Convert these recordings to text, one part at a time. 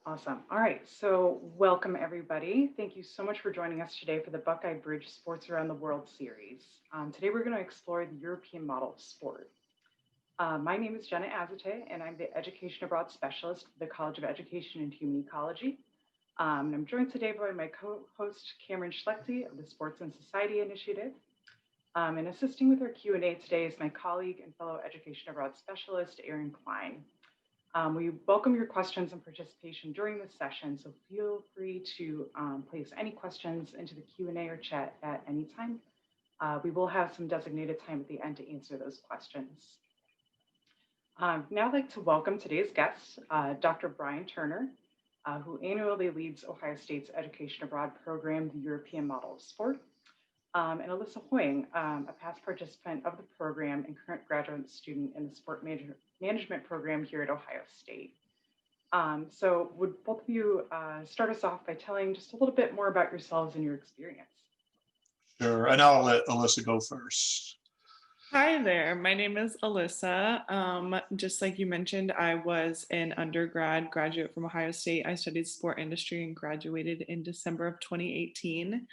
Awesome. All right. So, welcome everybody. Thank you so much for joining us today for the Buckeye Bridge Sports Around the World series. Today, we're going to explore the European model of sport. My name is Jenna Azate, and I'm the Education Abroad Specialist for the College of Education and Human Ecology. And I'm joined today by my co host, Cameron Schlechte of the Sports and Society Initiative. And assisting with our Q&A today is my colleague and fellow Education Abroad Specialist, Erin Klein. We welcome your questions and participation during this session, so feel free to place any questions into the Q&A or chat at any time. We will have some designated time at the end to answer those questions. Now I'd like to welcome today's guest, Dr. Byron Turner, who annually leads Ohio State's Education Abroad program, the European Model of Sport, and Alyssa Hoying, a past participant of the program and current graduate student in the sport management program here at Ohio State. So would both of you start us off by telling just a little bit more about yourselves and your experience? Sure, and I'll let Alyssa go first. Hi there, my name is Alyssa. Just like you mentioned, I was an graduate from Ohio State. I studied sport industry and graduated in December of 2018.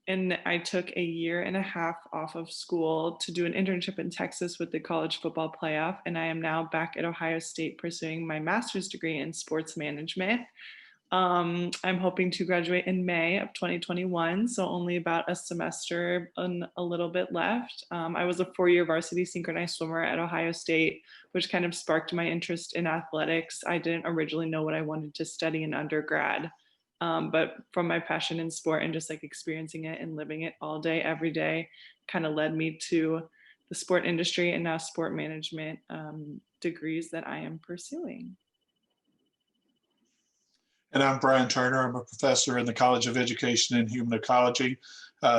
And I took a year and a half off of school to do an internship in Texas with the college football playoff. And I am now back at Ohio State pursuing my master's degree in sports management. I'm hoping to graduate in May of 2021, so only about a semester and a little bit left. I was a 4-year varsity synchronized swimmer at Ohio State, which kind of sparked my interest in athletics. I didn't originally know what I wanted to study in undergrad, but from my passion in sport and just like experiencing it and living it all day, every day, kind of led me to the sport industry and now sport management degrees that I am pursuing. And I'm Byron Turner. I'm a professor in the College of Education and Human Ecology,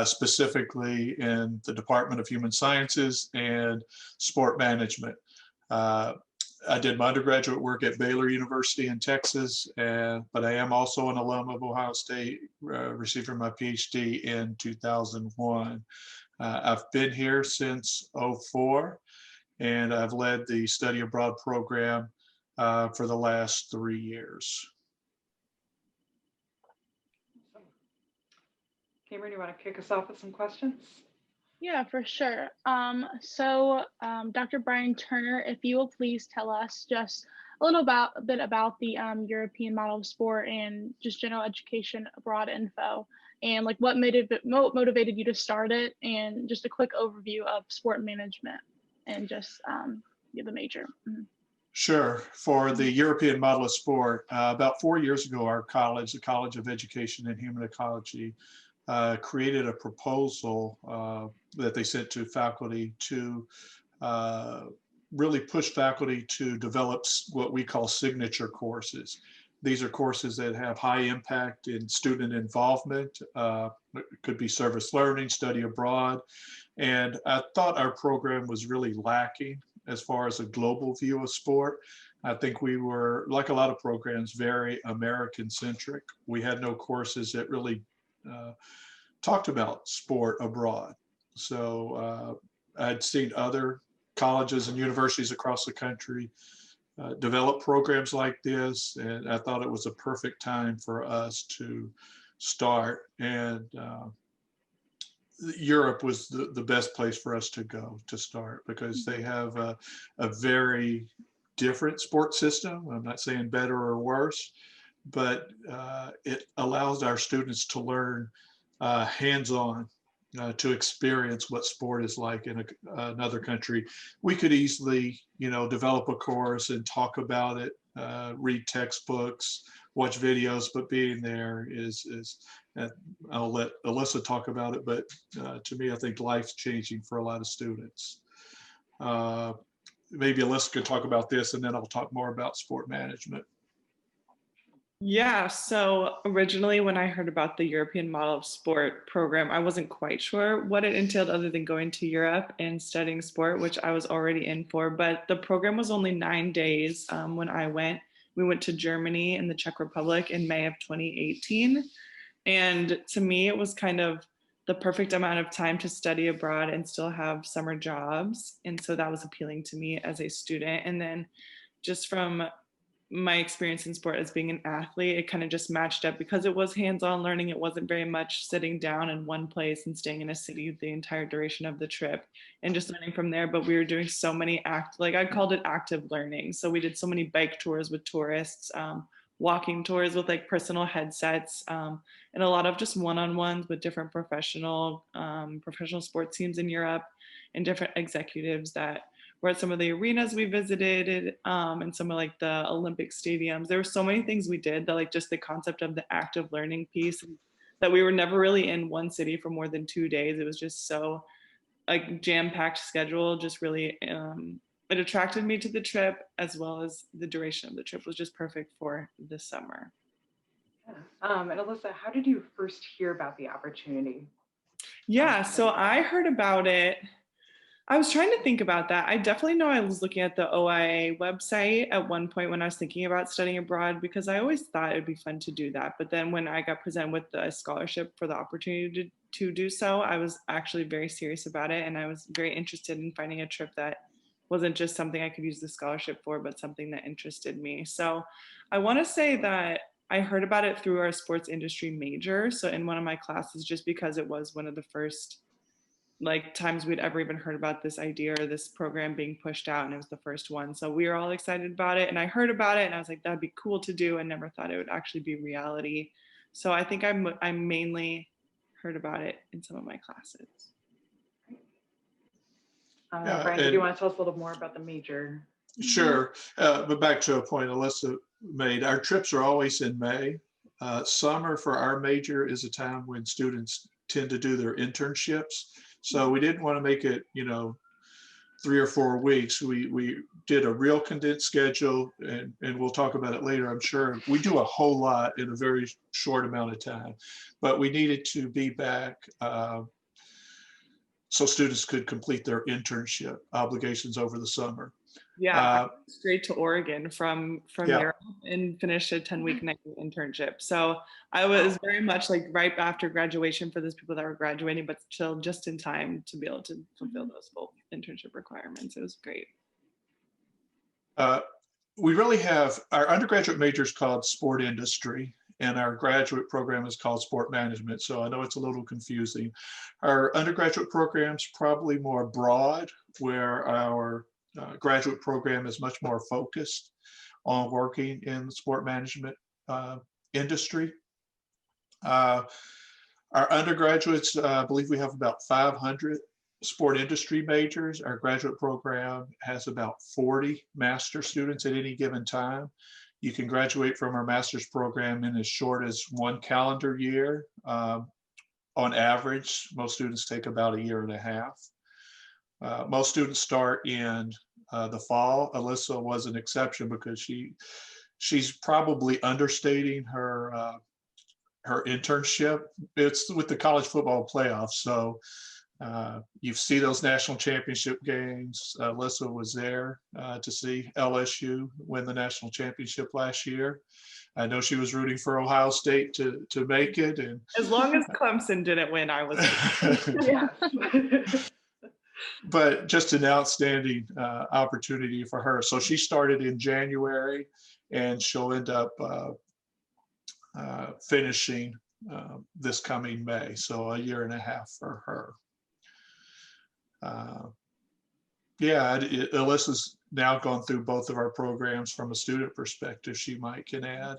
specifically in the Department of Human Sciences and Sport Management. I did my undergraduate work at Baylor University in Texas, but I am also an alum of Ohio State, receiving my PhD in 2001. I've been here since '04, and I've led the study abroad program for the last 3 years. Cameron, you want to kick us off with some questions? Yeah, for sure. Dr. Byron Turner, if you will please tell us just a bit about the European model of sport and just general education abroad info, and like what motivated you to start it, and just a quick overview of sport management and just the major. Mm-hmm. Sure. For the European model of sport, about 4 years ago, our college, the College of Education and Human Ecology, created a proposal that they sent to faculty to really push faculty to develop what we call signature courses. These are courses that have high impact in student involvement. It could be service learning, study abroad. And I thought our program was really lacking as far as a global view of sport. I think we were, like a lot of programs, very American centric. We had no courses that really talked about sport abroad. So I'd seen other colleges and universities across the country develop programs like this, and I thought it was a perfect time for us to start. And Europe was the best place for us to go to start, because they have a very different sports system. I'm not saying better or worse, but it allows our students to learn hands-on, to experience what sport is like in another country. We could easily, develop a course and talk about it, read textbooks, watch videos, but being there is I'll let Alyssa talk about it, but to me, I think life's changing for a lot of students. Maybe Alyssa could talk about this, and then I'll talk more about sport management. Yeah, so originally when I heard about the European Model of Sport program, I wasn't quite sure what it entailed other than going to Europe and studying sport, which I was already in for. But the program was only 9 days when I went. We went to Germany and the Czech Republic in May of 2018. And to me, it was kind of the perfect amount of time to study abroad and still have summer jobs. And so that was appealing to me as a student. And then just from my experience in sport as being an athlete, it kind of just matched up because it was hands-on learning. It wasn't very much sitting down in one place and staying in a city the entire duration of the trip and just learning from there. But we were doing so many like I called it active learning. So we did so many bike tours with tourists, walking tours with like personal headsets, and a lot of just one-on-ones with different professional sports teams in Europe and different executives that were at some of the arenas we visited, and some of like the Olympic stadiums. There were so many things we did that like just the concept of the active learning piece, that we were never really in one city for more than 2 days. It was just so like jam-packed schedule, just really, it attracted me to the trip, as well as the duration of the trip was just perfect for this summer. Yeah. And Alyssa, how did you first hear about the opportunity? Yeah, so I heard about it. I was trying to think about that. I definitely know I was looking at the OIA website at one point when I was thinking about studying abroad, because I always thought it'd be fun to do that. But then when I got presented with the scholarship for the opportunity to do so, I was actually very serious about it. And I was very interested in finding a trip that wasn't just something I could use the scholarship for, but something that interested me. So I want to say that I heard about it through our sports industry major. So in one of my classes, just because it was one of the first like times we'd ever even heard about this idea or this program being pushed out, and it was the first one. So we were all excited about it, and I heard about it and I was like, that'd be cool to do, and never thought it would actually be reality. So I think I mainly heard about it in some of my classes. Brian, do you want to tell us a little more about the major? Sure, but back to a point Alyssa made, our trips are always in May. Summer for our major is a time when students tend to do their internships. So we didn't want to make it, 3 or 4 weeks. We did a real condensed schedule, and we'll talk about it later, I'm sure. We do a whole lot in a very short amount of time, but we needed to be back so students could complete their internship obligations over the summer. Yeah, straight to Oregon from Yeah. Europe and finished a 10-week night internship. So I was very much like right after graduation for those people that were graduating, but still just in time to be able to fulfill those full internship requirements. It was great. We really have, our undergraduate major is called sport industry, and our graduate program is called sport management. So I know it's a little confusing. Our undergraduate program is probably more broad, where our graduate program is much more focused on working in the sport management industry. Our undergraduates, I believe we have about 500 sport industry majors. Our graduate program has about 40 master students at any given time. You can graduate from our master's program in as short as 1 calendar year. On average, most students take about 1.5 years. Most students start in the fall. Alyssa was an exception because she's probably understating her internship. It's with the college football playoffs, so you see those national championship games. Alyssa was there to see LSU win the national championship last year. I know she was rooting for Ohio State to make it, and as long as Clemson didn't win, I was. Yeah. But just an outstanding opportunity for her. So she started in January, and she'll end up finishing this coming May. So 1.5 years for her. Alyssa's now gone through both of our programs from a student perspective. She can add.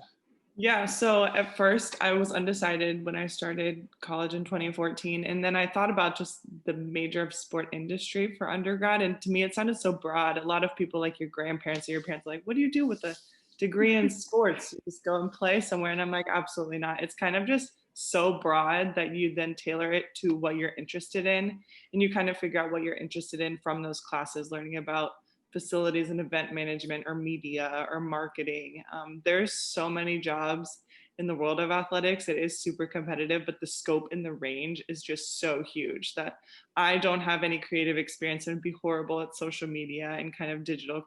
Yeah, so at first I was undecided when I started college in 2014. And then I thought about just the major of sport industry for undergrad. And to me, it sounded so broad. A lot of people like your grandparents or your parents are like, what do you do with a degree in sports? You just go and play somewhere. And I'm like, absolutely not. It's kind of just so broad that you then tailor it to what you're interested in. And you kind of figure out what you're interested in from those classes, learning about facilities and event management or media or marketing. There's so many jobs in the world of athletics. It is super competitive, but the scope and the range is just so huge that I don't have any creative experience and would be horrible at social media and kind of digital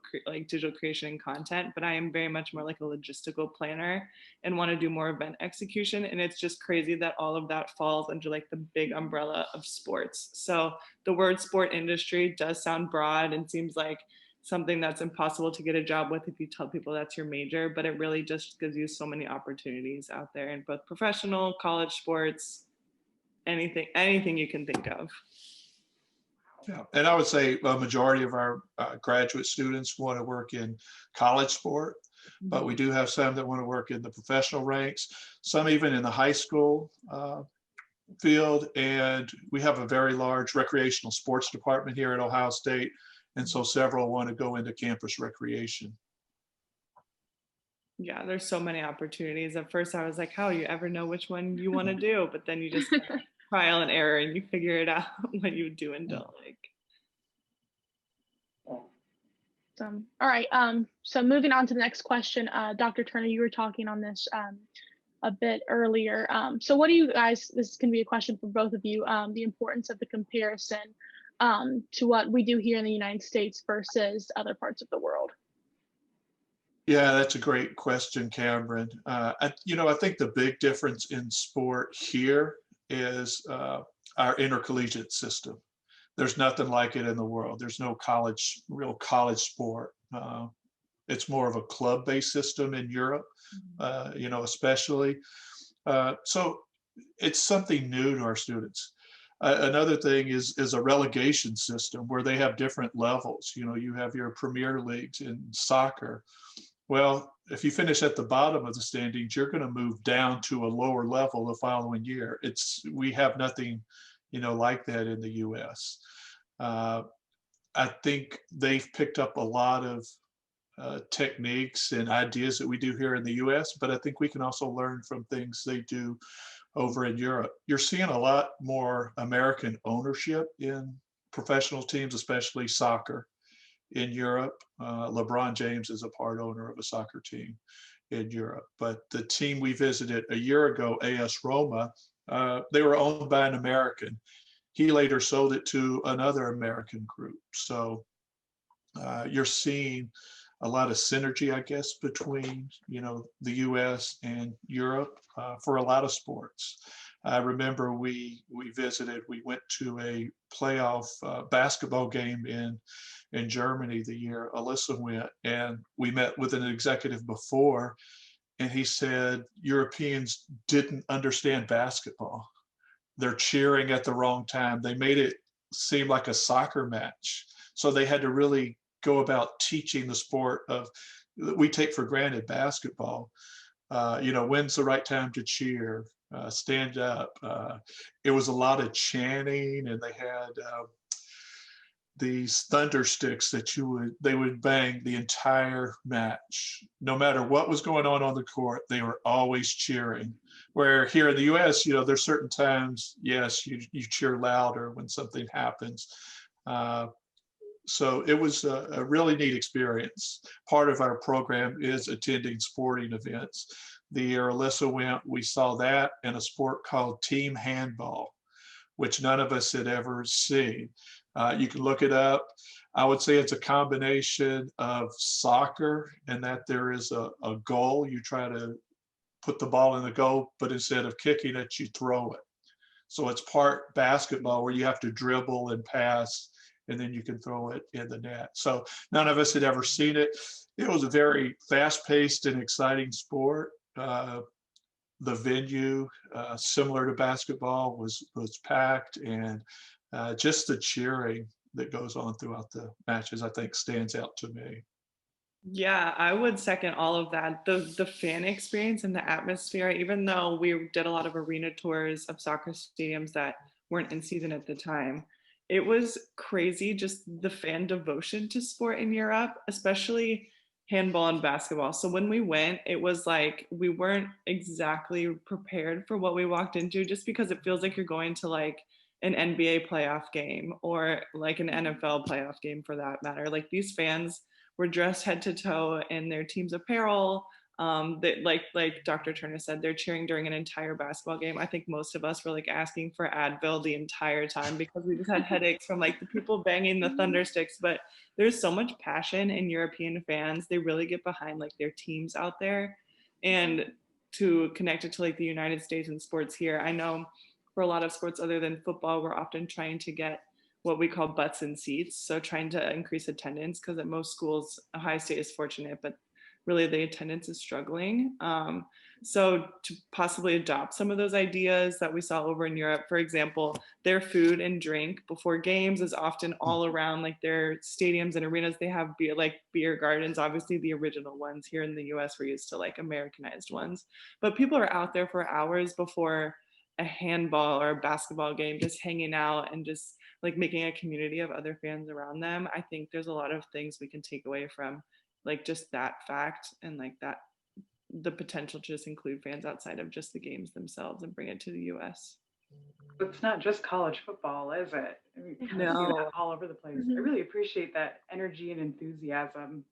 creation and content, but I am very much more like a logistical planner and want to do more event execution. And it's just crazy that all of that falls under like the big umbrella of sports. So the word sport industry does sound broad and seems like something that's impossible to get a job with if you tell people that's your major, but it really just gives you so many opportunities out there in both professional, college sports, anything you can think of. Yeah, and I would say a majority of our graduate students want to work in college sport, but we do have some that want to work in the professional ranks, some even in the high school field, and we have a very large recreational sports department here at Ohio State, and so several want to go into campus recreation. Yeah, there's so many opportunities. At first I was like, how you ever know which one you want to do? But then you just trial and error and you figure it out what you do and don't like. All right. So moving on to the next question, Dr. Turner, you were talking on this a bit earlier. So what do you guys, this can be a question for both of you, the importance of the comparison to what we do here in the United States versus other parts of the world? Yeah, that's a great question, Cameron. I think the big difference in sport here is our intercollegiate system. There's nothing like it in the world. There's no real college sport. It's more of a club-based system in Europe, especially. So it's something new to our students. Another thing is a relegation system where they have different levels. You have your premier leagues in soccer. Well, if you finish at the bottom of the standings, you're going to move down to a lower level the following year. We have nothing, like that in the U.S. I think they've picked up a lot of techniques and ideas that we do here in the U.S., but I think we can also learn from things they do over in Europe. You're seeing a lot more American ownership in professional teams, especially soccer. In Europe, LeBron James is a part owner of a soccer team in Europe. But the team we visited a year ago, AS Roma, they were owned by an American. He later sold it to another American group. So you're seeing a lot of synergy, I guess, between the U.S. and Europe for a lot of sports. I remember we went to a playoff basketball game in Germany the year Alyssa went, and we met with an executive before, and he said Europeans didn't understand basketball. They're cheering at the wrong time. They made it seem like a soccer match. So they had to really go about teaching the sport of we take for granted basketball. When's the right time to cheer? Stand up. It was a lot of chanting, and they had these thunder sticks that they would bang the entire match. No matter what was going on the court, they were always cheering. Where here in the US, there's certain times, yes, you cheer louder when something happens. So it was a really neat experience. Part of our program is attending sporting events. The year Alyssa went, we saw that and a sport called team handball, which none of us had ever seen. You can look it up. I would say it's a combination of soccer and that there is a goal. You try to put the ball in the goal, but instead of kicking it, you throw it. So it's part basketball where you have to dribble and pass, and then you can throw it in the net. So none of us had ever seen it. It was a very fast-paced and exciting sport. The venue, similar to basketball, was packed, and just the cheering that goes on throughout the matches, I think, stands out to me. Yeah, I would second all of that. The fan experience and the atmosphere, even though we did a lot of arena tours of soccer stadiums that weren't in season at the time, it was crazy just the fan devotion to sport in Europe, especially handball and basketball. So when we went, it was like we weren't exactly prepared for what we walked into, just because it feels like you're going to like an NBA playoff game or like an NFL playoff game for that matter. Like these fans were dressed head to toe in their team's apparel. That like Dr. Turner said, they're cheering during an entire basketball game. I think most of us were like asking for Advil the entire time because we just had headaches from like the people banging the thunder sticks. But there's so much passion in European fans. They really get behind like their teams out there. And to connect it to like the United States and sports here, I know for a lot of sports other than football, we're often trying to get what we call butts in seats. So trying to increase attendance, because at most schools, Ohio State is fortunate, but really the attendance is struggling. So to possibly adopt some of those ideas that we saw over in Europe, for example, their food and drink before games is often all around like their stadiums and arenas. They have beer gardens, obviously the original ones. Here in the US, we're used to like Americanized ones, but people are out there for hours before a handball or a basketball game, just hanging out and just like making a community of other fans around them. I think there's a lot of things we can take away from like just that fact, and like that the potential to just include fans outside of just the games themselves and bring it to the US. It's not just college football, is it? I mean, kind of see No. that all over the place. I Mhm. really appreciate that energy and enthusiasm.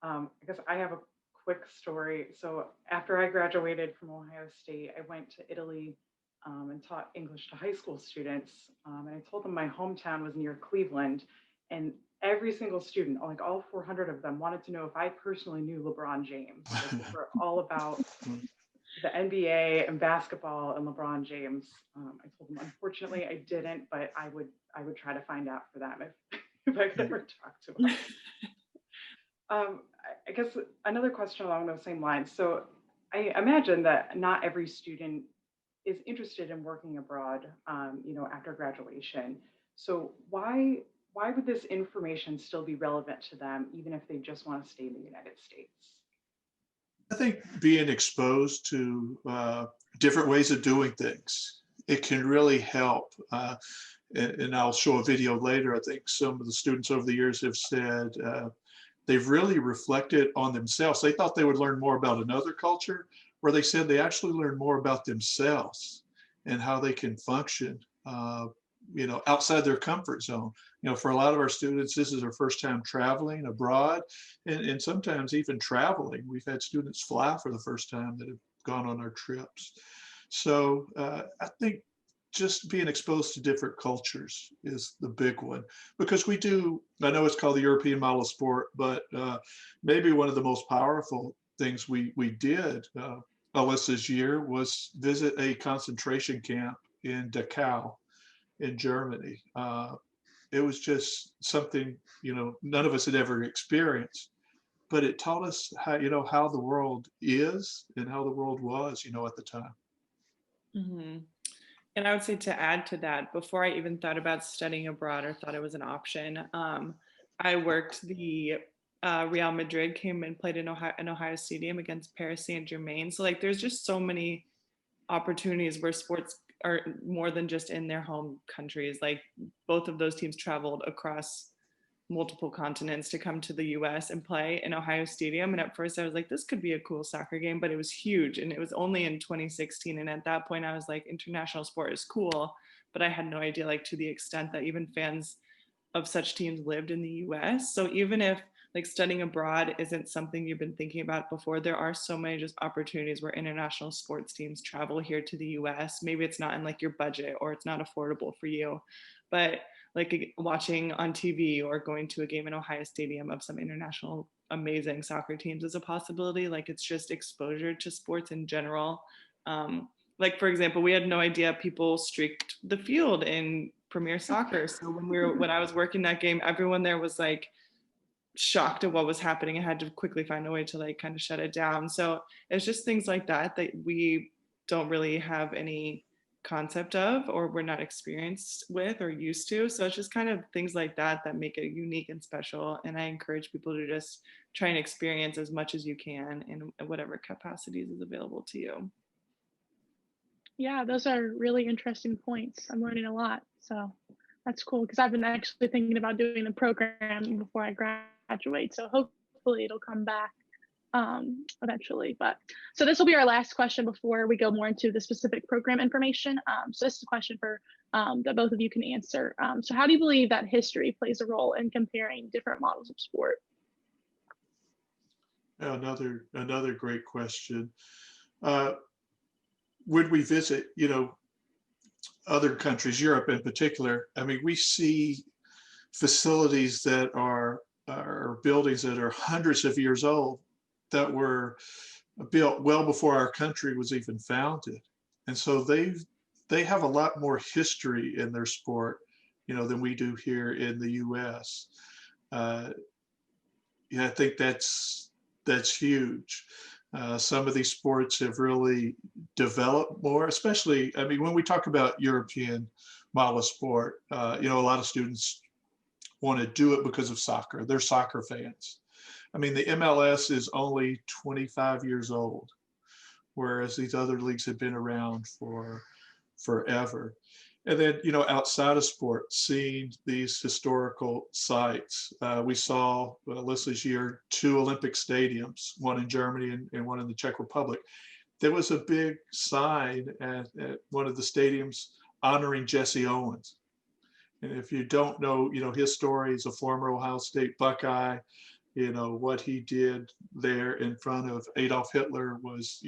I guess I have a quick story. So after I graduated from Ohio State, I went to Italy and taught English to high school students. And I told them my hometown was near Cleveland, and every single student, like all 400 of them, wanted to know if I personally knew LeBron James. Like they were all about the NBA and basketball and LeBron James. I told them, unfortunately, I didn't, but I would try to find out for them if if I could ever talk to them. I guess another question along those same lines. So I imagine that not every student is interested in working abroad, after graduation. So why would this information still be relevant to them, even if they just want to stay in the United States? I think being exposed to different ways of doing things, it can really help. And I'll show a video later. I think some of the students over the years have said they've really reflected on themselves. They thought they would learn more about another culture, where they said they actually learn more about themselves and how they can function, outside their comfort zone. For a lot of our students, this is their first time traveling abroad, and sometimes even traveling. We've had students fly for the first time that have gone on our trips. So I think just being exposed to different cultures is the big one, because I know it's called the European model of sport, but maybe one of the most powerful things we did Alyssa's year was visit a concentration camp in Dachau in Germany. It was just something, none of us had ever experienced, but it taught us how the world is and how the world was, at the time. Mm-hmm. And I would say, to add to that, before I even thought about studying abroad or thought it was an option, I worked the Real Madrid came and played in Ohio Stadium against Paris Saint-Germain. So like there's just so many opportunities where sports are more than just in their home countries. Like both of those teams traveled across multiple continents to come to the US and play in Ohio Stadium. And at first I was like, this could be a cool soccer game, but it was huge. And it was only in 2016. And at that point I was like, international sport is cool, but I had no idea like to the extent that even fans of such teams lived in the US. So even if like studying abroad isn't something you've been thinking about before, there are so many just opportunities where international sports teams travel here to the US. Maybe it's not in like your budget or it's not affordable for you, but like watching on TV or going to a game in Ohio Stadium of some international amazing soccer teams is a possibility. Like it's just exposure to sports in general. Like for example, we had no idea people streaked the field in Premier Soccer. So when I was working that game, everyone there was like shocked at what was happening. I had to quickly find a way to like kind of shut it down. So it's just things like that we don't really have any concept of, or we're not experienced with or used to. So it's just kind of things like that that make it unique and special. And I encourage people to just try and experience as much as you can in whatever capacities is available to you. Yeah, those are really interesting points. I'm learning a lot. So that's cool, because I've been actually thinking about doing the program before I graduate. So hopefully it'll come back eventually. But so this will be our last question before we go more into the specific program information. So this is a question for that both of you can answer. So how do you believe that history plays a role in comparing different models of sport? Another great question. When we visit, other countries, Europe in particular, I mean, we see facilities that are buildings that are hundreds of years old, that were built well before our country was even founded. And so they have a lot more history in their sport than we do here in the US. Yeah, I think that's huge. Some of these sports have really developed more, especially, I mean, when we talk about European model of sport, a lot of students want to do it because of soccer. They're soccer fans. I mean, the MLS is only 25 years old, whereas these other leagues have been around for forever. And then, outside of sports, seeing these historical sites, we saw Alyssa's year, 2 Olympic stadiums, one in Germany and one in the Czech Republic. There was a big sign at one of the stadiums honoring Jesse Owens. And if you don't know, his story, he's a former Ohio State Buckeye. What he did there in front of Adolf Hitler was,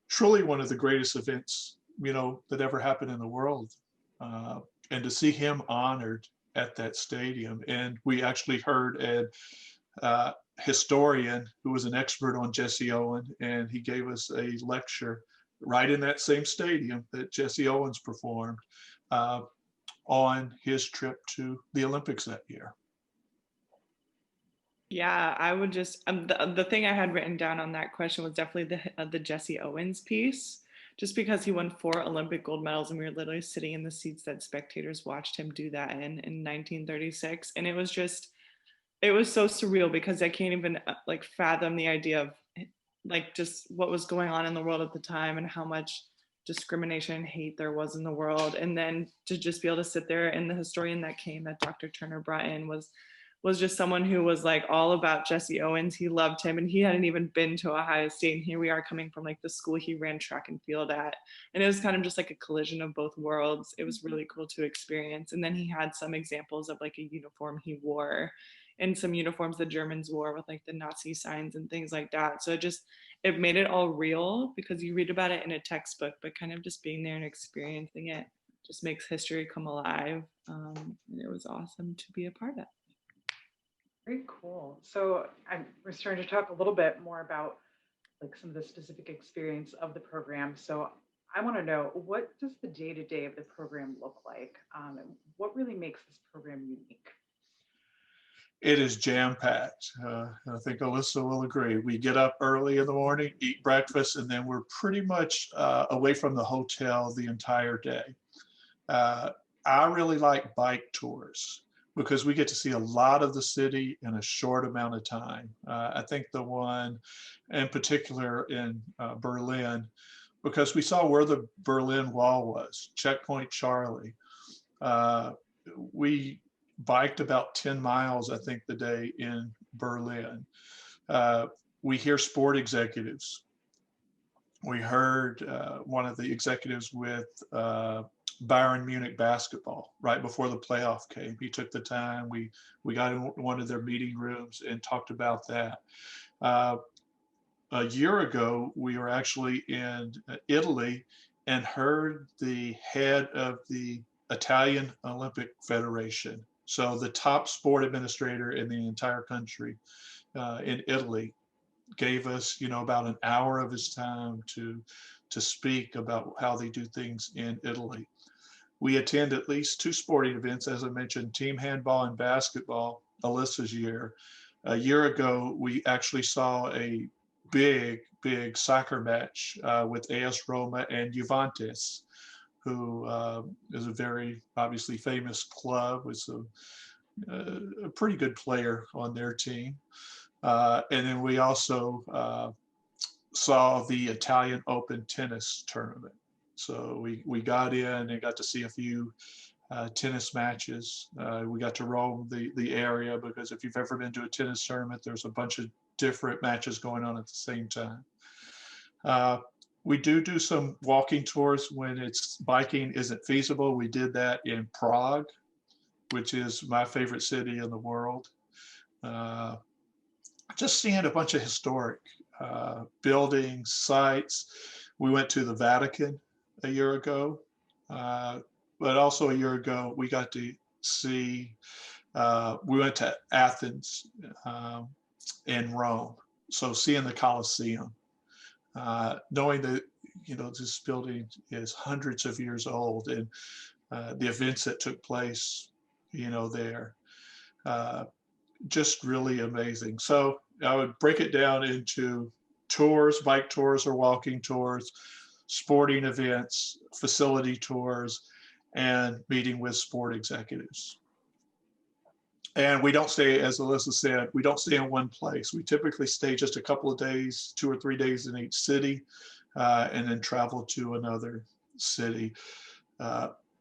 truly one of the greatest events, that ever happened in the world. And to see him honored at that stadium. And we actually heard a historian who was an expert on Jesse Owens, and he gave us a lecture right in that same stadium that Jesse Owens performed on his trip to the Olympics that year. Yeah, I would just the thing I had written down on that question was definitely the Jesse Owens piece, just because he won 4 Olympic gold medals, and we were literally sitting in the seats that spectators watched him do that in 1936, and it was so surreal because I can't even like fathom the idea of like just what was going on in the world at the time and how much discrimination and hate there was in the world, and then to just be able to sit there, and the historian that came that Dr. Turner brought in was just someone who was like all about Jesse Owens. He loved him, and he hadn't even been to Ohio State. And here we are coming from like the school he ran track and field at. And it was kind of just like a collision of both worlds. It was really cool to experience. And then he had some examples of like a uniform he wore and some uniforms the Germans wore with like the Nazi signs and things like that. So it made it all real, because you read about it in a textbook, but kind of just being there and experiencing it just makes history come alive. And it was awesome to be a part of. Very cool. So we're starting to talk a little bit more about like some of the specific experience of the program. So I want to know, what does the day-to-day of the program look like? And what really makes this program unique? It is jam-packed. I think Alyssa will agree. We get up early in the morning, eat breakfast, and then we're pretty much away from the hotel the entire day. I really like bike tours, because we get to see a lot of the city in a short amount of time. I think the one in particular in Berlin, because we saw where the Berlin Wall was, Checkpoint Charlie. We biked about 10 miles, I think, the day in Berlin. We hear sport executives. We heard one of the executives with Byron Munich basketball right before the playoff came. He took the time. We got in one of their meeting rooms and talked about that. A year ago, we were actually in Italy and heard the head of the Italian Olympic Federation, so the top sport administrator in the entire country in Italy, gave us, about an hour of his time to speak about how they do things in Italy. We attend at least 2 sporting events, as I mentioned, team handball and basketball, Alyssa's year. A year ago, we actually saw a big soccer match with AS Roma and Juventus, who is a very obviously famous club with a pretty good player on their team. And then we also saw the Italian Open tennis tournament. So we got in and got to see a few tennis matches. We got to roam the area, because if you've ever been to a tennis tournament, there's a bunch of different matches going on at the same time. We do some walking tours when biking isn't feasible. We did that in Prague, which is my favorite city in the world. Just seeing a bunch of historic buildings, sites. We went to the Vatican a year ago, but also a year ago we got to see, we went to Athens and Rome. So seeing the Colosseum, knowing that, this building is hundreds of years old, and the events that took place, there. Just really amazing. So I would break it down into tours, bike tours or walking tours, sporting events, facility tours, and meeting with sport executives. And we don't stay, as Alyssa said, we don't stay in one place. We typically stay just a couple of days, 2 or 3 days in each city, and then travel to another city,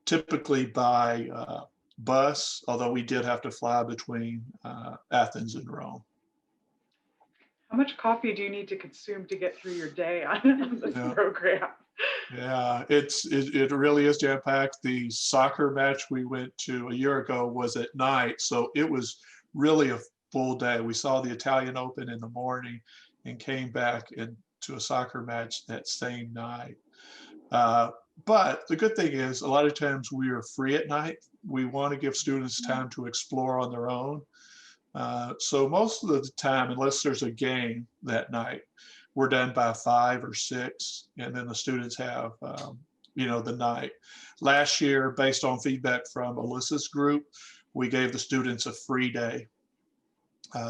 typically by bus, although we did have to fly between Athens and Rome. How much coffee do you need to consume to get through your day on this program? Yeah, it really is jam-packed. The soccer match we went to a year ago was at night, so it was really a full day. We saw the Italian Open in the morning and came back into a soccer match that same night. But the good thing is, a lot of times we are free at night. We want to give students time to explore on their own. So most of the time, unless there's a game that night, we're done by 5 or 6, and then the students have, the night. Last year, based on feedback from Alyssa's group, we gave the students a free day,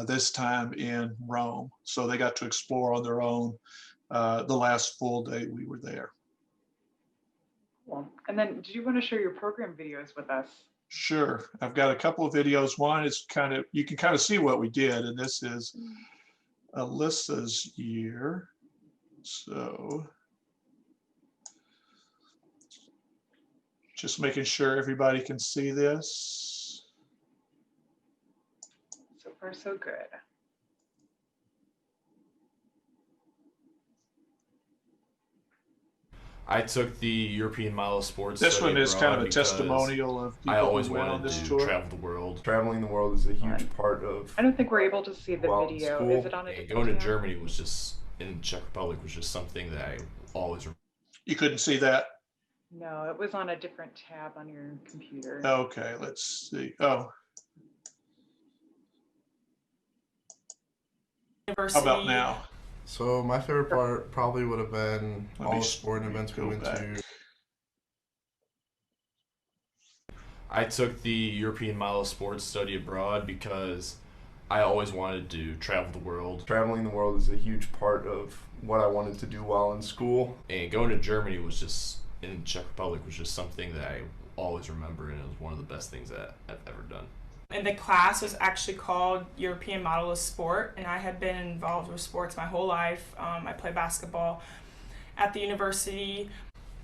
this time in Rome. So they got to explore on their own the last full day we were there. Cool. And then did you want to share your program videos with us? Sure. I've got a couple of videos. One is you can kind of see what we did, and this is Alyssa's year. So just making sure everybody can see this. So far, so good. I took the European Model Sports. This one is kind of a testimonial of people I always who went on wanted this to tour. travel the world. Traveling the world is a huge part of. I don't think we're able to see the Well, video. school, Is it on a And different going to tab? Germany was just, in Czech Republic, was just something that I always. You couldn't see that? No, it was on a different tab on your computer. Okay, let's see. Oh, how about now? So my favorite part probably would have been Let all me the sporting events we go went back. to. I took the European Model Sports study abroad because I always wanted to travel the world. Traveling the world is a huge part of what I wanted to do while in school. And going to Germany was just, in Czech Republic, was just something that I always remember, and it was one of the best things that I've ever done. And the class was actually called European Model of Sport, and I had been involved with sports my whole life. I played basketball at the university.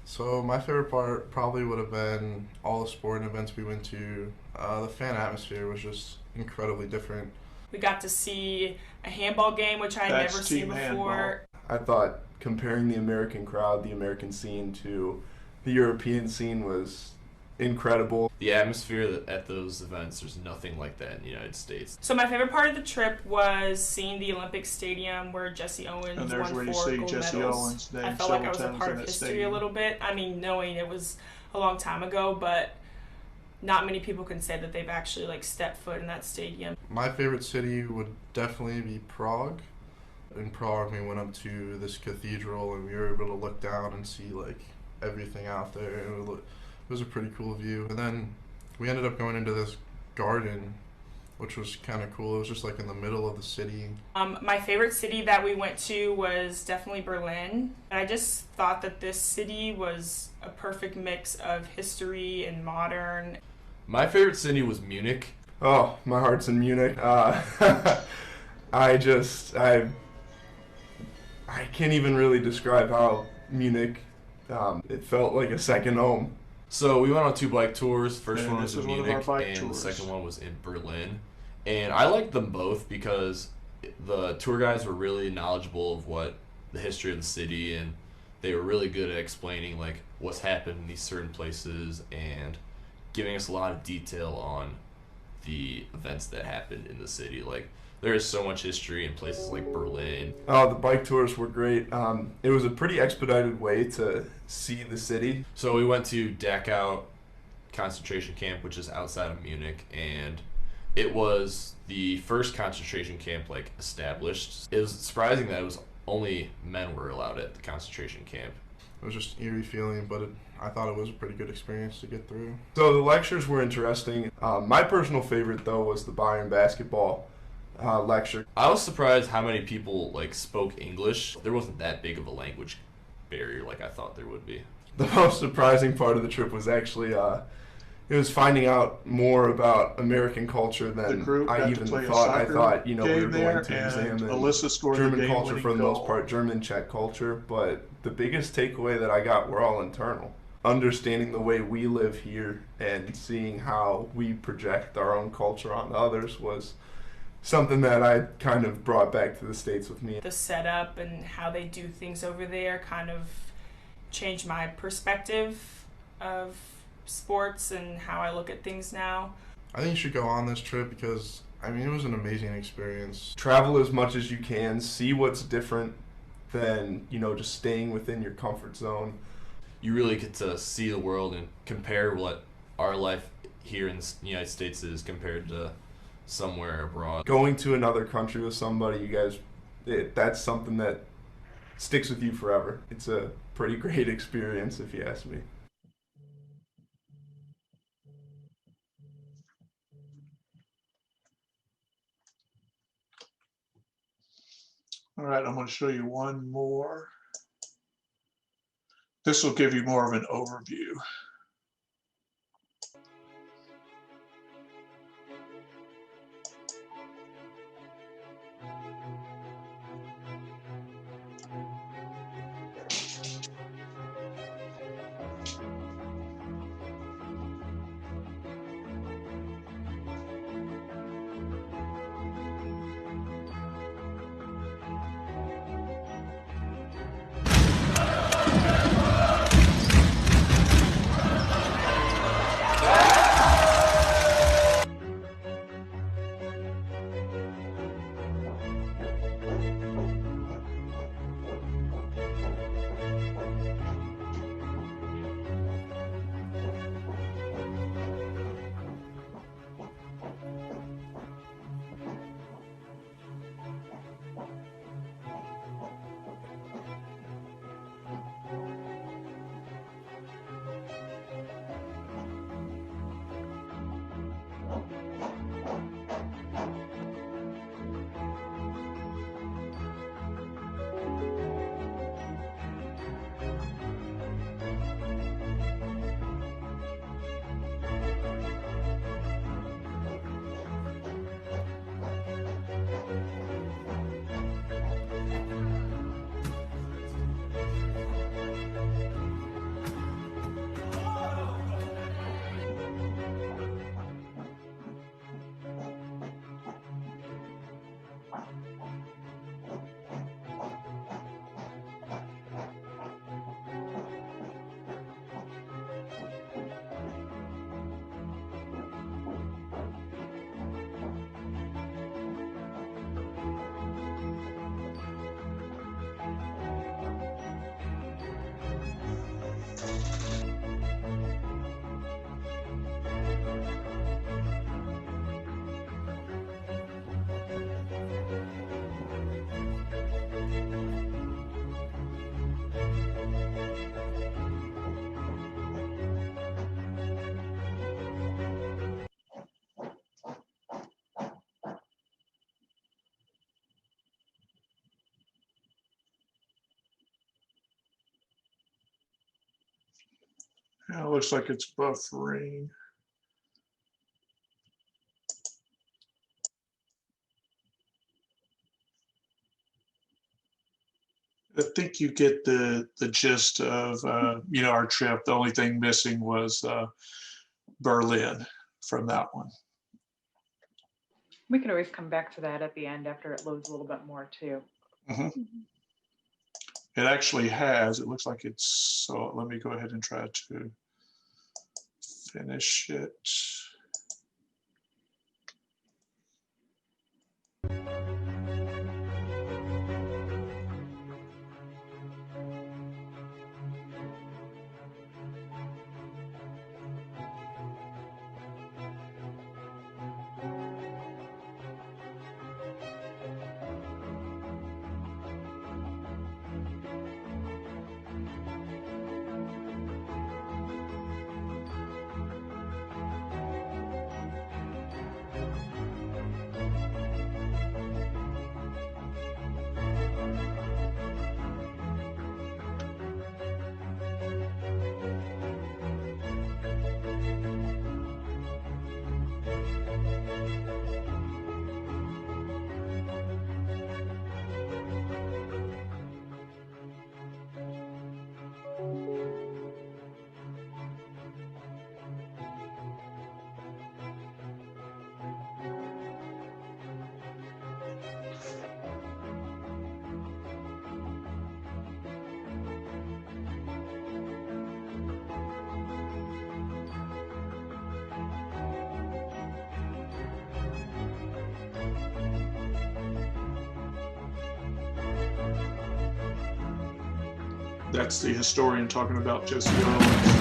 So my favorite part probably would have been all the sporting events we went to. The fan atmosphere was just incredibly different. We got to see a handball game, which I had That's never seen team before. I thought comparing the American crowd, the American scene to the European scene was incredible. The atmosphere at those events, there's nothing like that in the United States. So my favorite part of the trip was seeing the Olympic Stadium where Jesse Owens And there's where won you 4 see gold Jesse medals. Owens' name I felt like I was a several part times of in that history stadium. a little bit. I mean, knowing it was a long time ago, but not many people can say that they've actually stepped foot in that stadium. My favorite city would definitely be Prague. In Prague, we went up to this cathedral and we were able to look down and see everything out there. It was a pretty cool view. And then we ended up going into this garden, which was kind of cool. It was just in the middle of the city. My favorite city that we went to was definitely Berlin. I just thought that this city was a perfect mix of history and modern. My favorite city was Munich. Oh, my heart's in Munich. I can't even really describe how Munich, it felt like a second home. So we went on 2 bike tours. First And one was this in is one of our Munich, bike and tours. the second one was in Berlin. And I liked them both because the tour guides were really knowledgeable of what the history of the city, and they were really good at explaining what's happened in these certain places and giving us a lot of detail on the events that happened in the city. There is so much history in places like Berlin. Oh, the bike tours were great. It was a pretty expedited way to see the city. So we went to Dachau concentration camp, which is outside of Munich, and it was the first concentration camp established. It was surprising that it was only men were allowed at the concentration camp. It was just an eerie feeling, but I thought it was a pretty good experience to get through. So the lectures were interesting. My personal favorite, though, was the Byron basketball lecture. I was surprised how many people like spoke English. There wasn't that big of a language barrier like I thought there would be. The most surprising part of the trip was actually it was finding out more about American culture than I even thought. I thought, you know, we were going to examine German culture for the most part, German Czech culture, but the biggest takeaway that I got were all internal. Understanding the way we live here and seeing how we project our own culture on others was something that I kind of brought back to the States with me. The setup and how they do things over there kind of changed my perspective of sports and how I look at things now. I think you should go on this trip because, I mean, it was an amazing experience. Travel as much as you can, see what's different than, you know, just staying within your comfort zone. You really get to see the world and compare what our life here in the United States is compared to somewhere abroad. Going to another country with somebody, you guys, that's something that sticks with you forever. It's a pretty great experience, if you ask me. All right, I'm going to show you one more. This will give you more of an overview. It looks like it's buffering. I think you get the gist of you know, our trip. The only thing missing was Berlin from that one. We can always come back to that at the end after it loads a little bit more too. Mm-hmm. It actually has. It looks like it's. So let me go ahead and try to finish it. That's the historian talking about Jesse Owens.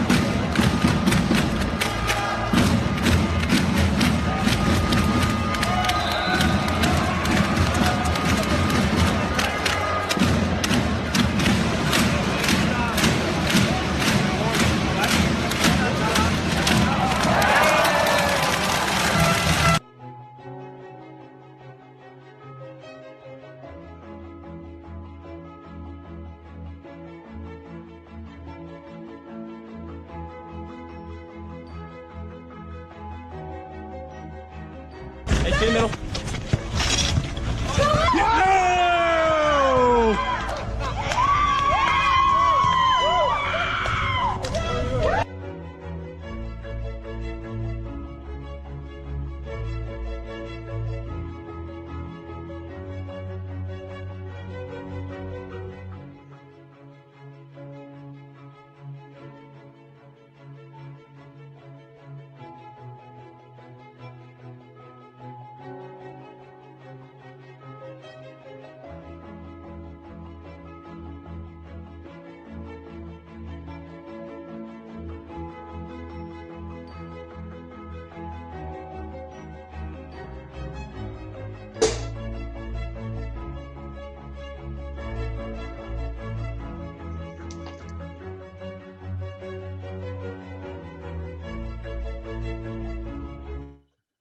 Hey, get in the middle.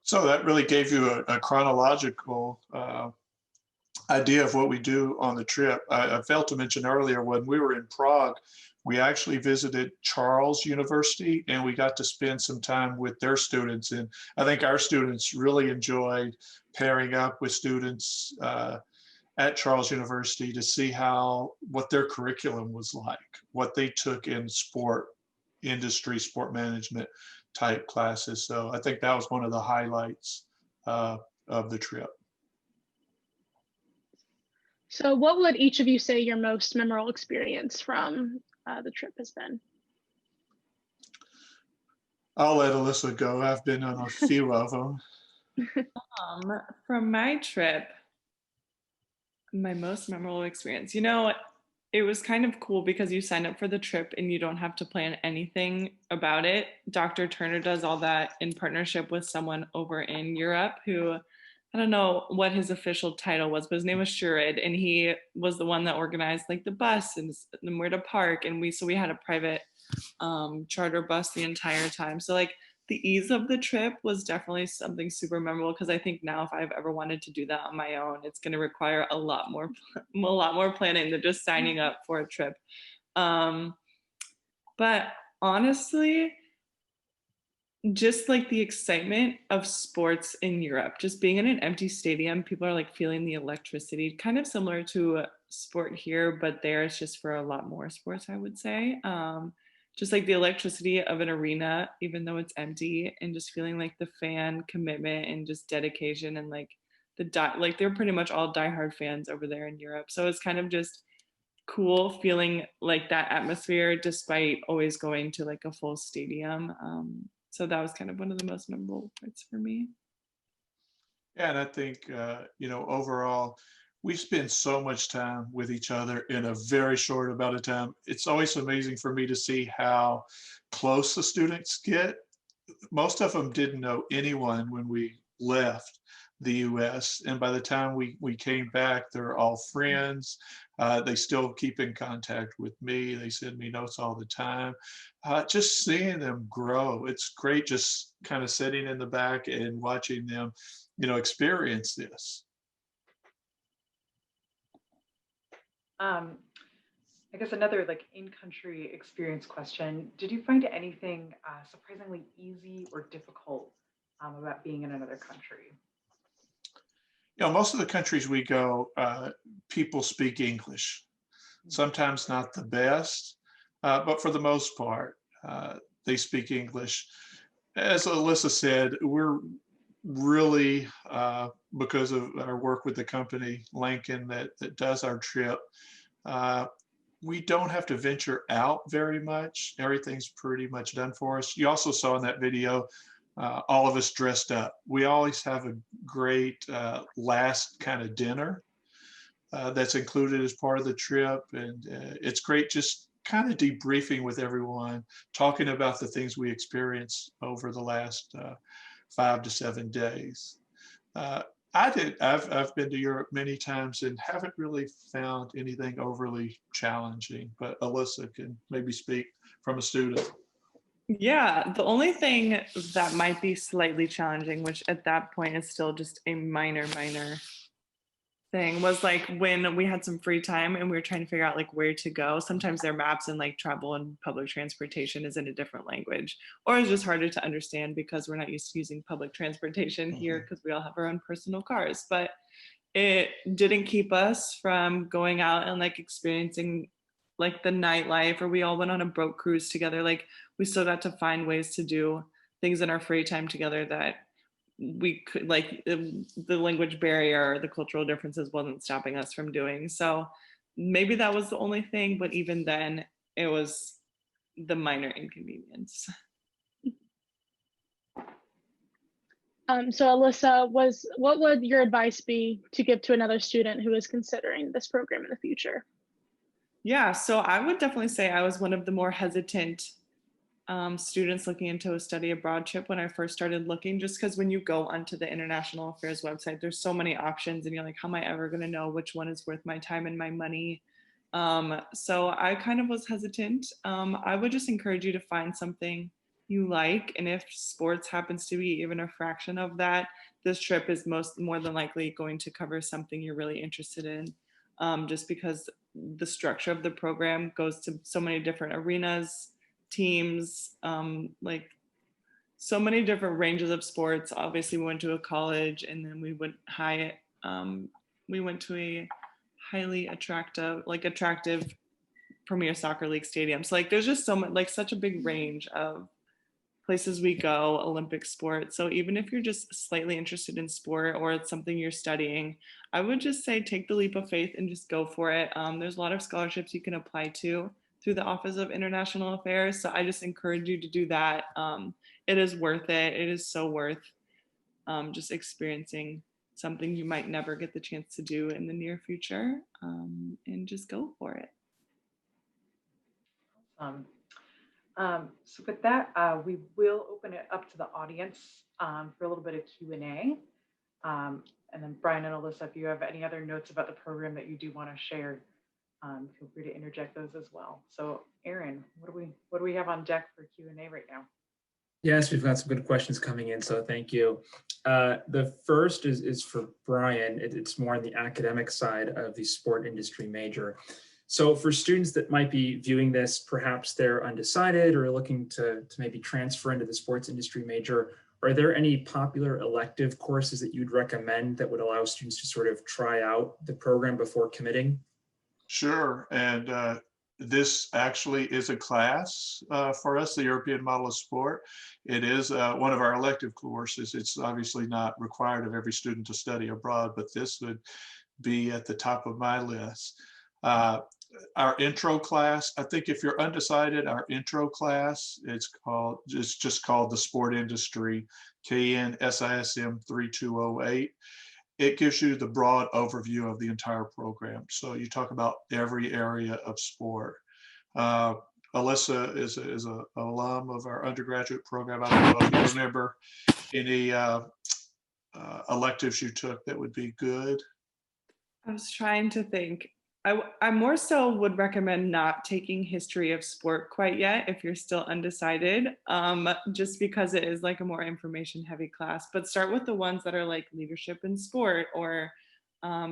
So that really gave you a chronological idea of what we do on the trip. I failed to mention earlier, when we were in Prague, we actually visited Charles University and we got to spend some time with their students. And I think our students really enjoyed pairing up with students at Charles University to see what their curriculum was like, what they took in sport industry, sport management type classes. So I think that was one of the highlights of the trip. So what would each of you say your most memorable experience from the trip has been? I'll let Alyssa go. I've been on a few of them. From my trip, my most memorable experience, it was kind of cool because you sign up for the trip and you don't have to plan anything about it. Dr. Turner does all that in partnership with someone over in Europe who, I don't know what his official title was, but his name was Shurid, and he was the one that organized like the bus and where to park. And we had a private charter bus the entire time. So like the ease of the trip was definitely something super memorable, because I think now if I've ever wanted to do that on my own, it's going to require a lot more planning than just signing up for a trip. But honestly, just like the excitement of sports in Europe, just being in an empty stadium, people are like feeling the electricity, kind of similar to sport here, but there it's just for a lot more sports, I would say. Just like the electricity of an arena, even though it's empty, and just feeling like the fan commitment and just dedication, and like like they're pretty much all diehard fans over there in Europe. So it's kind of just cool feeling like that atmosphere despite always going to like a full stadium. So that was kind of one of the most memorable parts for me. Yeah, and I think, overall, we spend so much time with each other in a very short amount of time. It's always amazing for me to see how close the students get. Most of them didn't know anyone when we left the US. And by the time we came back, they're all friends. They still keep in contact with me. They send me notes all the time. Just seeing them grow, it's great just kind of sitting in the back and watching them, experience this. I guess another like in-country experience question. Did you find anything surprisingly easy or difficult about being in another country? Most of the countries we go, people speak English. Sometimes not the best, but for the most part, they speak English. As Alyssa said, we're really, because of our work with the company, Lincoln, that does our trip, we don't have to venture out very much. Everything's pretty much done for us. You also saw in that video, all of us dressed up. We always have a great last kind of dinner that's included as part of the trip. And it's great just kind of debriefing with everyone, talking about the things we experienced over the last 5 to 7 days. I've been to Europe many times and haven't really found anything overly challenging, but Alyssa can maybe speak from a student. Yeah, the only thing that might be slightly challenging, which at that point is still just a minor thing, was like when we had some free time and we were trying to figure out like where to go. Sometimes their maps and like travel and public transportation is in a different language, or it's just harder to understand because we're not used to using public transportation here because we all have our own personal cars. But it didn't keep us from going out and like experiencing like the nightlife, or we all went on a boat cruise together. Like we still got to find ways to do things in our free time together that we could, like the language barrier or the cultural differences wasn't stopping us from doing. So maybe that was the only thing, but even then it was the minor inconvenience. So Alyssa, what would your advice be to give to another student who is considering this program in the future? Yeah, so I would definitely say I was one of the more hesitant students looking into a study abroad trip when I first started looking, just because when you go onto the International Affairs website, there's so many options and you're like, how am I ever going to know which one is worth my time and my money? So I kind of was hesitant. I would just encourage you to find something you like. And if sports happens to be even a fraction of that, this trip is more than likely going to cover something you're really interested in, just because the structure of the program goes to so many different arenas, teams, like so many different ranges of sports. Obviously we went to a college, and then we went we went to a highly attractive premier soccer league stadium. So like there's just so much, like such a big range of places we go, Olympic sports. So even if you're just slightly interested in sport or it's something you're studying, I would just say take the leap of faith and just go for it. There's a lot of scholarships you can apply to through the Office of International Affairs. So I just encourage you to do that. It is worth it. It is so worth just experiencing something you might never get the chance to do in the near future, and just go for it. So with that, we will open it up to the audience for a little bit of Q&A. And then Brian and Alyssa, if you have any other notes about the program that you do want to share, feel free to interject those as well. So Aaron, what do we have on deck for Q&A right now? Yes, we've got some good questions coming in, so thank you. The first is for Brian. It's more on the academic side of the sport industry major. So for students that might be viewing this, perhaps they're undecided or looking to maybe transfer into the sports industry major, are there any popular elective courses that you'd recommend that would allow students to sort of try out the program before committing? Sure, and this actually is a class for us, the European Model of Sport. It is one of our elective courses. It's obviously not required of every student to study abroad, but this would be at the top of my list. Our intro class, I think if you're undecided, our intro class, it's just called the Sport Industry, KNSISM 3208. It gives you the broad overview of the entire program. So you talk about every area of sport. Alyssa is an alum of our undergraduate program. I don't know if you remember any electives you took that would be good. I was trying to think. I more so would recommend not taking history of sport quite yet if you're still undecided, just because it is like a more information heavy class, but start with the ones that are like leadership in sport, or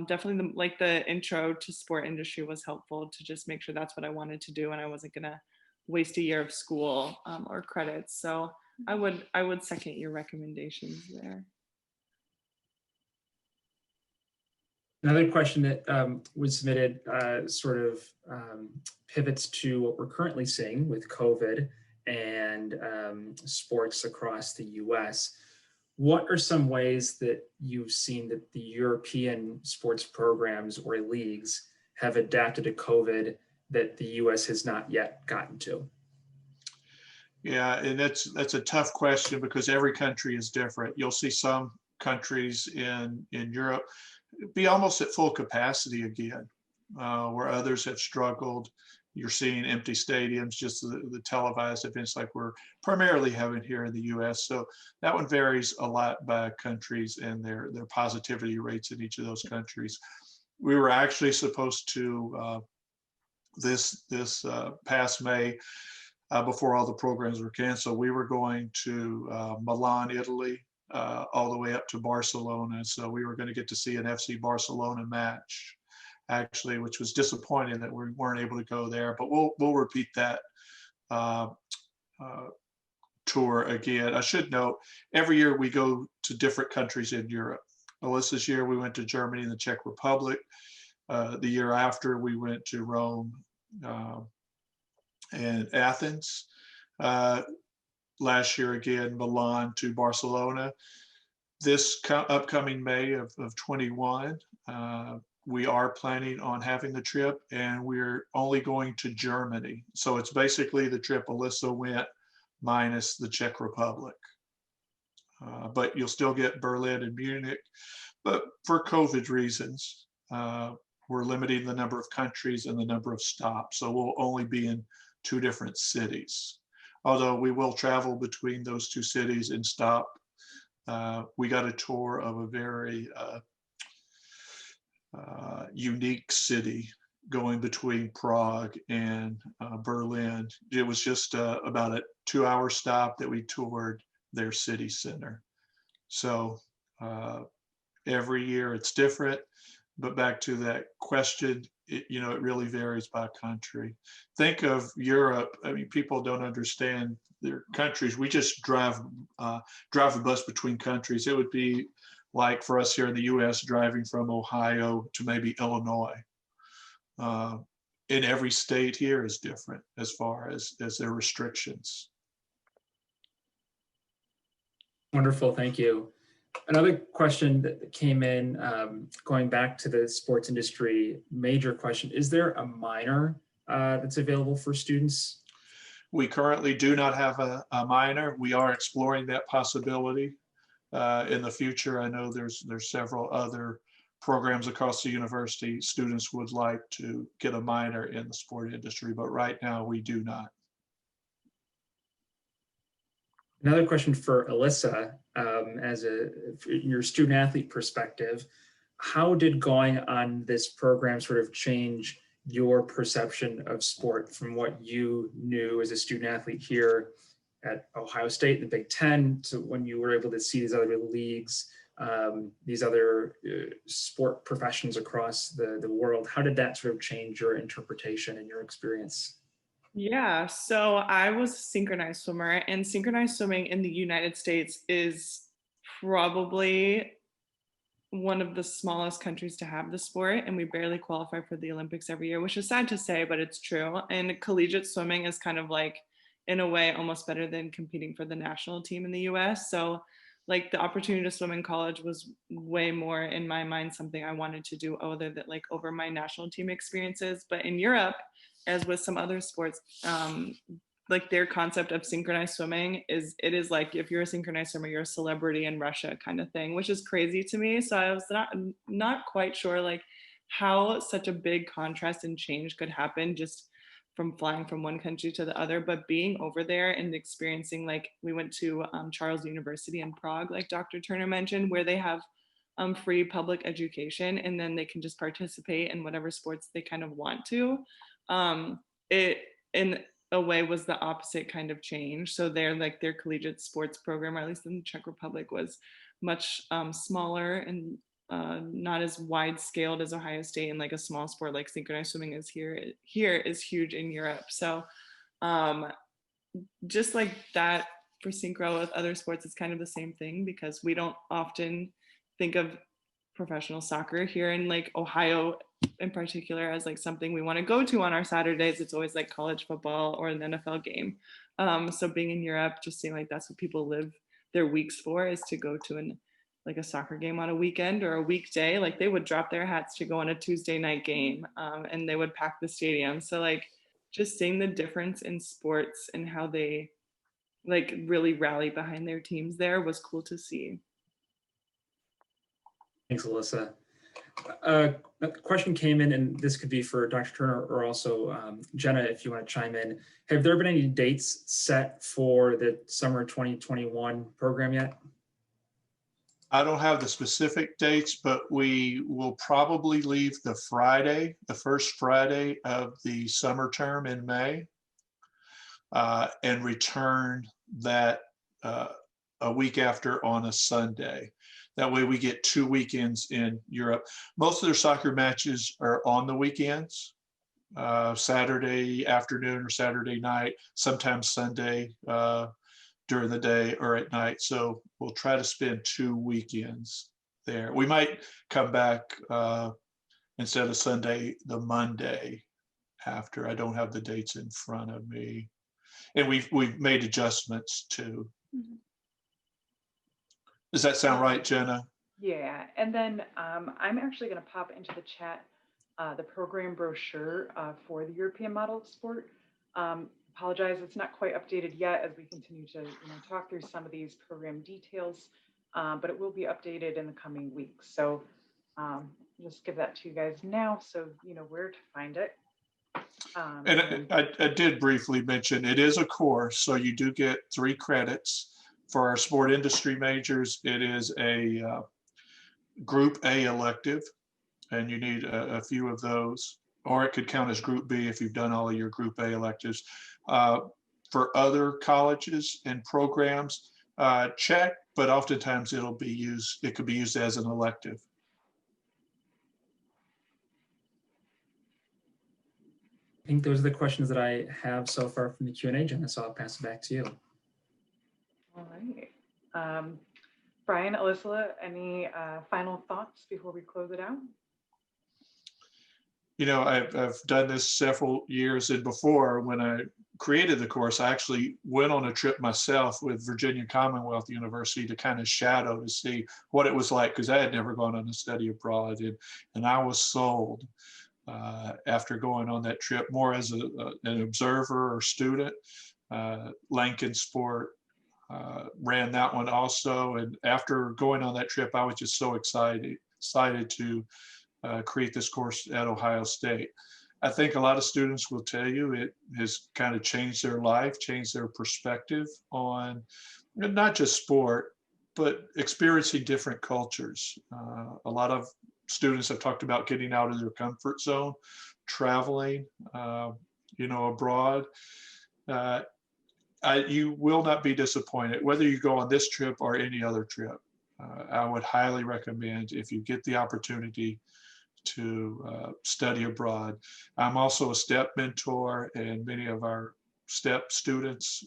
definitely like the intro to sport industry was helpful to just make sure that's what I wanted to do and I wasn't gonna waste a year of school or credits. So I would second your recommendations there. Another question that was submitted sort of pivots to what we're currently seeing with COVID and sports across the US. What are some ways that you've seen that the European sports programs or leagues have adapted to COVID that the US has not yet gotten to? Yeah, and that's a tough question because every country is different. You'll see some countries in Europe be almost at full capacity again, where others have struggled you're seeing empty stadiums, just the televised events like we're primarily having here in the US. So that one varies a lot by countries and their positivity rates in each of those countries. We were actually supposed to, this past May, before all the programs were canceled, we were going to Milan, Italy, all the way up to Barcelona. So we were going to get to see an FC Barcelona match, actually, which was disappointing that we weren't able to go there. But we'll repeat that tour again. I should note, every year we go to different countries in Europe. Alyssa's year we went to Germany and the Czech Republic. The year after we went to Rome and Athens. Last year again, Milan to Barcelona. This upcoming May of 21, we are planning on having the trip, and we're only going to Germany. So it's basically the trip Alyssa went minus the Czech Republic. But you'll still get Berlin and Munich. But for COVID reasons, we're limiting the number of countries and the number of stops. So we'll only be in 2 different cities. Although we will travel between those 2 cities and stop. We got a tour of a very unique city going between Prague and Berlin. It was just about a 2-hour stop that we toured their city center. So every year it's different, but back to that question, it really varies by country. Think of Europe. I mean, people don't understand their countries. We just drive a bus between countries. It would be like for us here in the US driving from Ohio to maybe Illinois. In every state here is different as far as their restrictions. Wonderful, thank you. Another question that came in, going back to the sports industry, major question, is there a minor that's available for students? We currently do not have a minor. We are exploring that possibility in the future. I know there's several other programs across the university. Students would like to get a minor in the sport industry, but right now we do not. Another question for Alyssa, as your student athlete perspective, how did going on this program sort of change your perception of sport from what you knew as a student athlete here at Ohio State, the Big Ten, to when you were able to see these other leagues, these other sport professions across the world? How did that sort of change your interpretation and your experience? Yeah, so I was a synchronized swimmer, and synchronized swimming in the United States is probably one of the smallest countries to have the sport, and we barely qualify for the Olympics every year, which is sad to say, but it's true. And collegiate swimming is kind of like, in a way, almost better than competing for the national team in the US. So like the opportunity to swim in college was way more, in my mind, something I wanted to do other than like over my national team experiences. But in Europe, as with some other sports, like their concept of synchronized swimming is like, if you're a synchronized swimmer, you're a celebrity in Russia kind of thing, which is crazy to me. So I was not quite sure like how such a big contrast and change could happen just from flying from one country to the other. But being over there and experiencing, like we went to Charles University in Prague, like Dr. Turner mentioned, where they have free public education, and then they can just participate in whatever sports they kind of want to. It in a way was the opposite kind of change. So their collegiate sports program, or at least in the Czech Republic, was much smaller and not as wide scaled as Ohio State, and like a small sport like synchronized swimming is here is huge in Europe. So just like that for synchro with other sports, it's kind of the same thing, because we don't often think of professional soccer here in like Ohio in particular as like something we want to go to on our Saturdays. It's always like college football or an NFL game. So being in Europe, just seeing like that's what people live their weeks for, is to go to like a soccer game on a weekend or a weekday. Like they would drop their hats to go on a Tuesday night game, and they would pack the stadium. So like just seeing the difference in sports and how they like really rally behind their teams there was cool to see. Thanks, Alyssa. A question came in, and this could be for Dr. Turner or also Jenna, if you want to chime in. Have there been any dates set for the summer 2021 program yet? I don't have the specific dates, but we will probably leave the first Friday of the summer term in May, and return that a week after on a Sunday. That way we get 2 weekends in Europe. Most of their soccer matches are on the weekends, Saturday afternoon or Saturday night, sometimes Sunday during the day or at night. So we'll try to spend 2 weekends there. We might come back instead of Sunday, the Monday after. I don't have the dates in front of me. And we've made adjustments too. Mhm. Does that sound right, Jenna? Yeah, and then I'm actually going to pop into the chat the program brochure for the European model of sport. Apologize, it's not quite updated yet as we continue to talk through some of these program details, but it will be updated in the coming weeks. So just give that to you guys now, so you know where to find it. And I did briefly mention it is a course, so you do get 3 credits. For our sport industry majors, it is a Group A elective, and you need a few of those, or it could count as Group B if you've done all of your Group A electives. For other colleges and programs, check, but oftentimes it could be used as an elective. I think those are the questions that I have so far from the Q&A, Jenna, so I'll pass it back to you. All right. Brian, Alyssa, any final thoughts before we close it out? You know, I've done this several years, and before, when I created the course, I actually went on a trip myself with Virginia Commonwealth University to kind of shadow to see what it was like, because I had never gone on a study abroad, and I was sold after going on that trip, more as an observer or student. Lankin Sport ran that one also, and after going on that trip, I was just so excited to create this course at Ohio State. I think a lot of students will tell you it has kind of changed their life, changed their perspective on not just sport, but experiencing different cultures. A lot of students have talked about getting out of their comfort zone, traveling, abroad. You will not be disappointed, whether you go on this trip or any other trip. I would highly recommend, if you get the opportunity, to study abroad. I'm also a STEP mentor, and many of our STEP students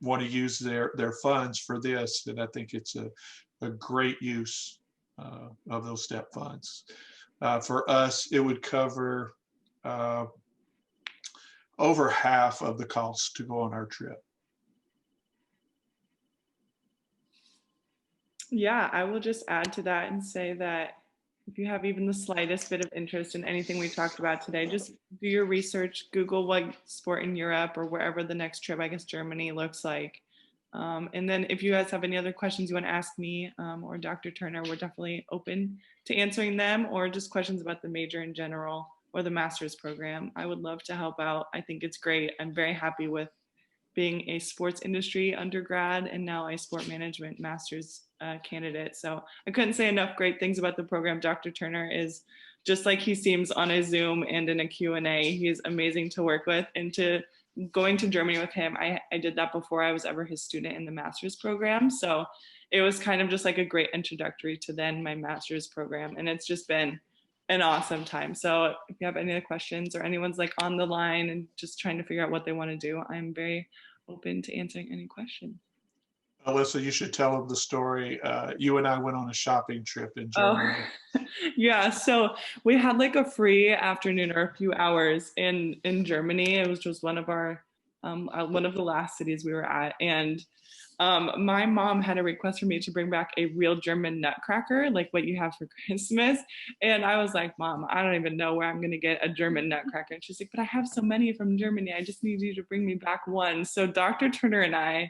want to use their funds for this, and I think it's a great use of those STEP funds. For us, it would cover over half of the cost to go on our trip. Yeah, I will just add to that and say that if you have even the slightest bit of interest in anything we talked about today, just do your research, Google what sport in Europe or wherever the next trip, I guess Germany, looks like. And then if you guys have any other questions you want to ask me or Dr. Turner, we're definitely open to answering them, or just questions about the major in general or the master's program. I would love to help out. I think it's great. I'm very happy with being a sports industry undergrad and now a sport management master's candidate. So I couldn't say enough great things about the program. Dr. Turner is just like he seems on a Zoom and in a Q&A. He's amazing to work with, and going to Germany with him, I did that before I was ever his student in the master's program. So it was kind of just like a great introductory to then my master's program. And it's just been an awesome time. So if you have any other questions, or anyone's like on the line and just trying to figure out what they want to do, I'm very open to answering any questions. Alyssa, you should tell them the story. You and I went on a shopping trip in Germany. Oh, yeah. So we had like a free afternoon or a few hours in Germany. It was just one of the last cities we were at, and my mom had a request for me to bring back a real German nutcracker, like what you have for Christmas. And I was like, Mom, I don't even know where I'm going to get a German nutcracker. And she's like, but I have so many from Germany. I just need you to bring me back one. So Dr. Turner and I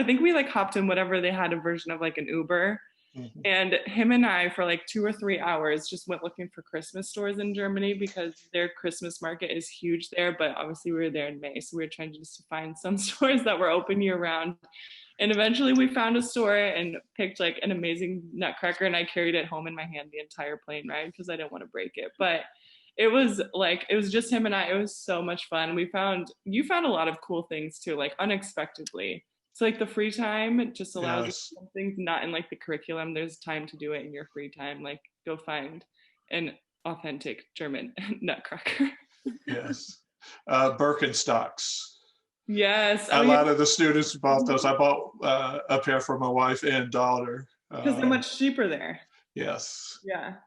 think we like hopped in whatever they had, a version of like an Uber. Mhm. And him and I, for like 2 or 3 hours, just went looking for Christmas stores in Germany because their Christmas market is huge there. But obviously, we were there in May, so we were trying just to find some stores that were open year round. And eventually, we found a store and picked like an amazing nutcracker, and I carried it home in my hand the entire plane ride because I didn't want to break it. But it was just him and I. It was so much fun. You found a lot of cool things too, like unexpectedly. So like the free time just allows you Yes. something not in like the curriculum. There's time to do it in your free time. Like go find an authentic German nutcracker. Yes. Birkenstocks. Yes. A Oh yeah. lot of the students bought those. I bought a pair for my wife and daughter. Because they're much cheaper there. Yes. Yeah.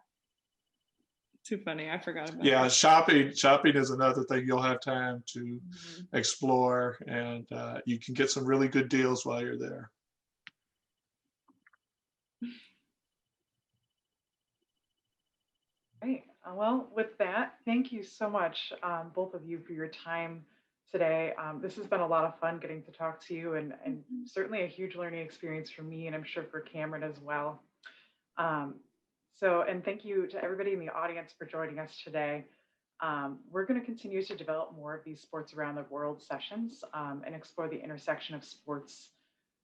Too funny. I forgot about Yeah, that. shopping is another thing you'll have time to Mhm. explore, and you can get some really good deals while you're there. Great. Well, with that, thank you so much, both of you, for your time today. This has been a lot of fun getting to talk to you, and certainly a huge learning experience for me, and I'm sure for Cameron as well. Um, and thank you to everybody in the audience for joining us today. We're going to continue to develop more of these sports around the world sessions and explore the intersection of sports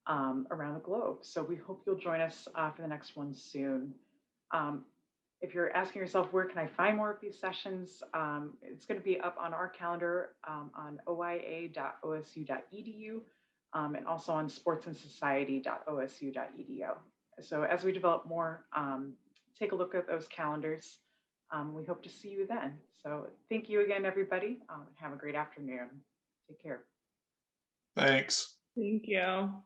around the globe. So we hope you'll join us for the next one soon. If you're asking yourself, where can I find more of these sessions? It's going to be up on our calendar on oia.osu.edu and also on sportsandsociety.osu.edu. So as we develop more, take a look at those calendars. We hope to see you then. So thank you again, everybody. Have a great afternoon. Take care. Thanks. Thank you.